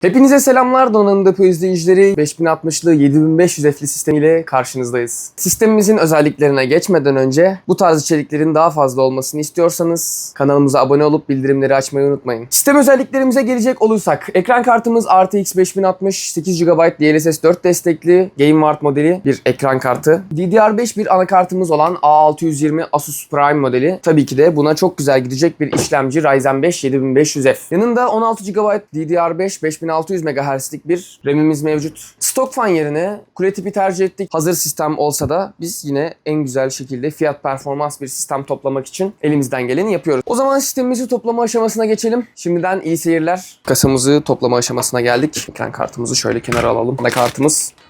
Hepinize selamlar Donanım Depo izleyicileri. 5060'lı 7500F'li sistemiyle karşınızdayız. Sistemimizin özelliklerine geçmeden önce bu tarz içeriklerin daha fazla olmasını istiyorsanız kanalımıza abone olup bildirimleri açmayı unutmayın. Sistem özelliklerimize gelecek olursak ekran kartımız RTX 5060 8 GB DLSS 4 destekli Gameward modeli bir ekran kartı. DDR5 bir anakartımız olan A620 Asus Prime modeli. Tabii ki de buna çok güzel gidecek bir işlemci Ryzen 5 7500F. Yanında 16 GB DDR5 5600 MHz'lik bir RAM'imiz mevcut. Stok fan yerine kule tipi tercih ettik. Hazır sistem olsa da biz yine en güzel şekilde fiyat performans bir sistem toplamak için elimizden geleni yapıyoruz. O zaman sistemimizi toplama aşamasına geçelim. Şimdiden iyi seyirler. Kasamızı toplama aşamasına geldik. Ekran kartımızı şöyle kenara alalım.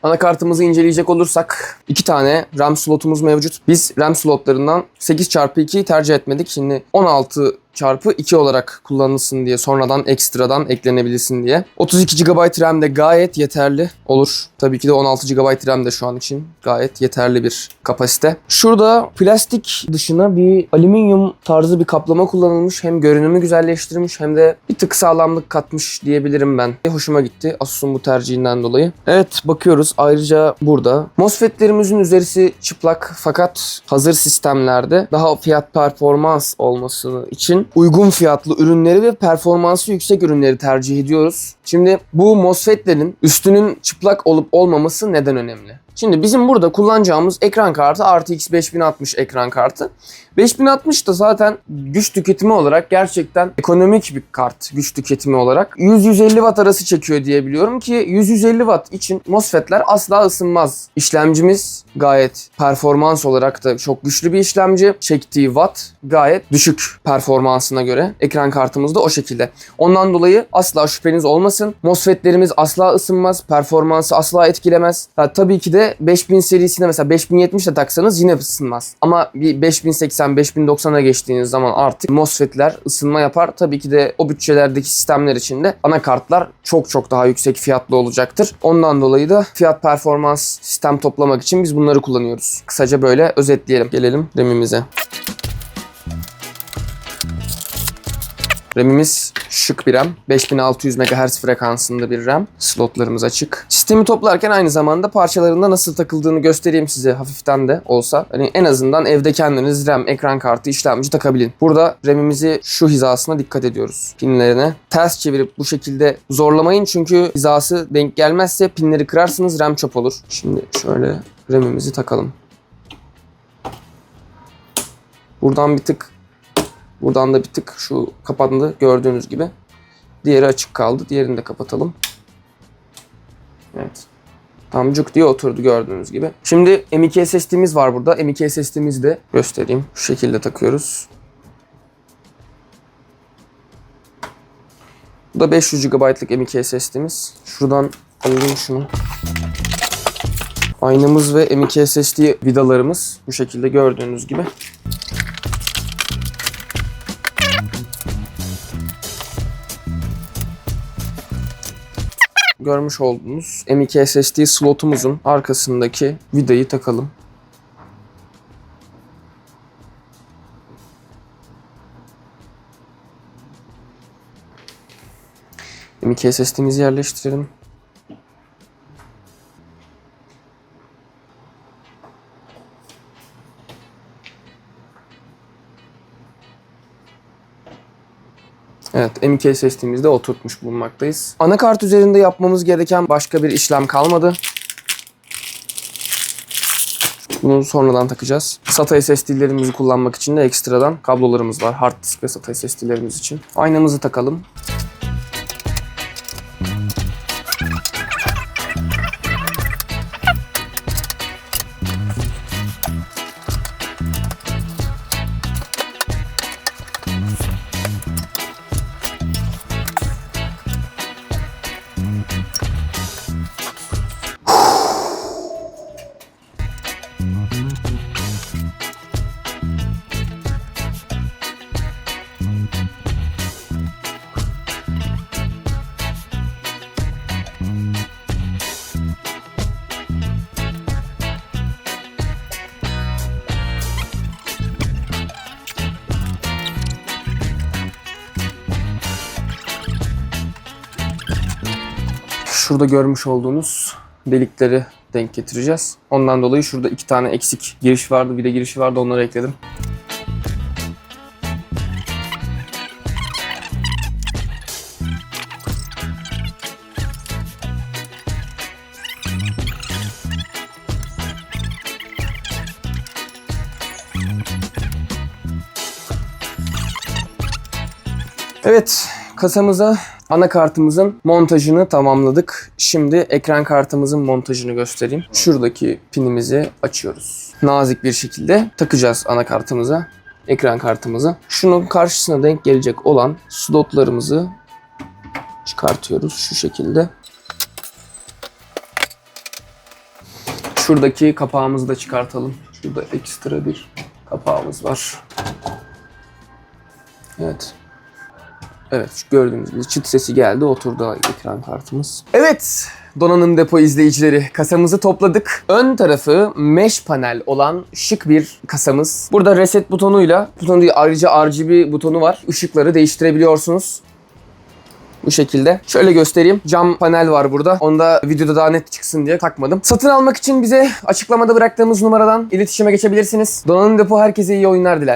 Anakartımızı inceleyecek olursak 2 tane RAM slotumuz mevcut. Biz RAM slotlarından 8x2 tercih etmedik. Şimdi 16x2 olarak kullanılsın diye, sonradan ekstradan eklenebilirsin diye. 32 GB RAM de gayet yeterli olur. Tabii ki de 16 GB RAM de şu an için gayet yeterli bir kapasite. Şurada plastik dışına bir alüminyum tarzı bir kaplama kullanılmış. Hem görünümü güzelleştirmiş hem de bir tık sağlamlık katmış diyebilirim ben. Hoşuma gitti Asus'un bu tercihinden dolayı. Evet, bakıyoruz. Ayrıca burada MOSFET'lerimizin üzerisi çıplak fakat hazır sistemlerde daha fiyat performans olması için uygun fiyatlı ürünleri ve performansı yüksek ürünleri tercih ediyoruz. Şimdi bu MOSFET'lerin üstünün çıplak olup olmaması neden önemli? Şimdi bizim burada kullanacağımız ekran kartı RTX 5060 ekran kartı. 5060 da zaten güç tüketimi olarak gerçekten ekonomik bir kart, güç tüketimi olarak. 100-150 Watt arası çekiyor diye biliyorum ki 100-150 Watt için MOSFET'ler asla ısınmaz. İşlemcimiz gayet performans olarak da çok güçlü bir işlemci. Çektiği watt gayet düşük performansına göre. Ekran kartımız da o şekilde. Ondan dolayı asla şüpheniz olmasın. MOSFET'lerimiz asla ısınmaz. Performansı asla etkilemez. Tabii ki de 5000 serisine mesela 5070 de taksanız yine ısınmaz. Ama bir 5080, 5090'a geçtiğiniz zaman artık MOSFET'ler ısınma yapar. Tabii ki de o bütçelerdeki sistemler için de anakartlar çok daha yüksek fiyatlı olacaktır. Ondan dolayı da fiyat performans sistem toplamak için biz bunları kullanıyoruz. Kısaca böyle özetleyelim. Gelelim RAM'imize. RAM'imiz şık bir RAM. 5600 MHz frekansında bir RAM. Slotlarımız açık. Sistemi toplarken aynı zamanda parçalarında nasıl takıldığını göstereyim size hafiften de olsa. Hani en azından evde kendiniz RAM, ekran kartı, işlemci takabilin. Burada RAM'imizi şu hizasına dikkat ediyoruz. Pinlerine ters çevirip bu şekilde zorlamayın çünkü hizası denk gelmezse pinleri kırarsınız, RAM çöp olur. Şimdi şöyle RAM'imizi takalım. Buradan da bir tık şu kapandı gördüğünüz gibi. Diğeri açık kaldı. Diğerini de kapatalım. Evet. Tam cuk diye oturdu gördüğünüz gibi. Şimdi M.2 SSD'miz var burada. M.2 SSD'mizi de göstereyim. Şu şekilde takıyoruz. Bu da 500 GB'lık M.2 SSD'miz. Şuradan alayım şunu. Aynamız ve M.2 SSD vidalarımız bu şekilde gördüğünüz gibi. Görmüş olduğunuz M.2 SSD slotumuzun arkasındaki vidayı takalım. M.2 SSD'mizi yerleştirelim. Evet, M.2 SSD'mizde oturtmuş bulunmaktayız. Anakart üzerinde yapmamız gereken başka bir işlem kalmadı. Bunu sonradan takacağız. SATA SSD'lerimizi kullanmak için de ekstradan kablolarımız var. Hard disk ve SATA SSD'lerimiz için. Aynamızı takalım. Şurada görmüş olduğunuz delikleri denk getireceğiz. Ondan dolayı şurada 2 tane eksik giriş vardı, bir de girişi vardı, onları ekledim. Evet, kasamıza anakartımızın montajını tamamladık. Şimdi ekran kartımızın montajını göstereyim. Şuradaki pinimizi açıyoruz. Nazik bir şekilde takacağız anakartımıza, ekran kartımıza. Şunun karşısına denk gelecek olan slotlarımızı çıkartıyoruz şu şekilde. Şuradaki kapağımızı da çıkartalım. Şurada ekstra bir kapağımız var. Evet. Evet, gördüğünüz gibi çıt sesi geldi, oturdu ekran kartımız. Evet, donanım depo izleyicileri, kasamızı topladık. Ön tarafı mesh panel olan şık bir kasamız. Burada reset butonuyla, butonu değil ayrıca RGB butonu var. Işıkları değiştirebiliyorsunuz. Bu şekilde. Şöyle göstereyim. Cam panel var burada. Onu da videoda daha net çıksın diye takmadım. Satın almak için bize açıklamada bıraktığımız numaradan iletişime geçebilirsiniz. Donanım depo herkese iyi oyunlar diler.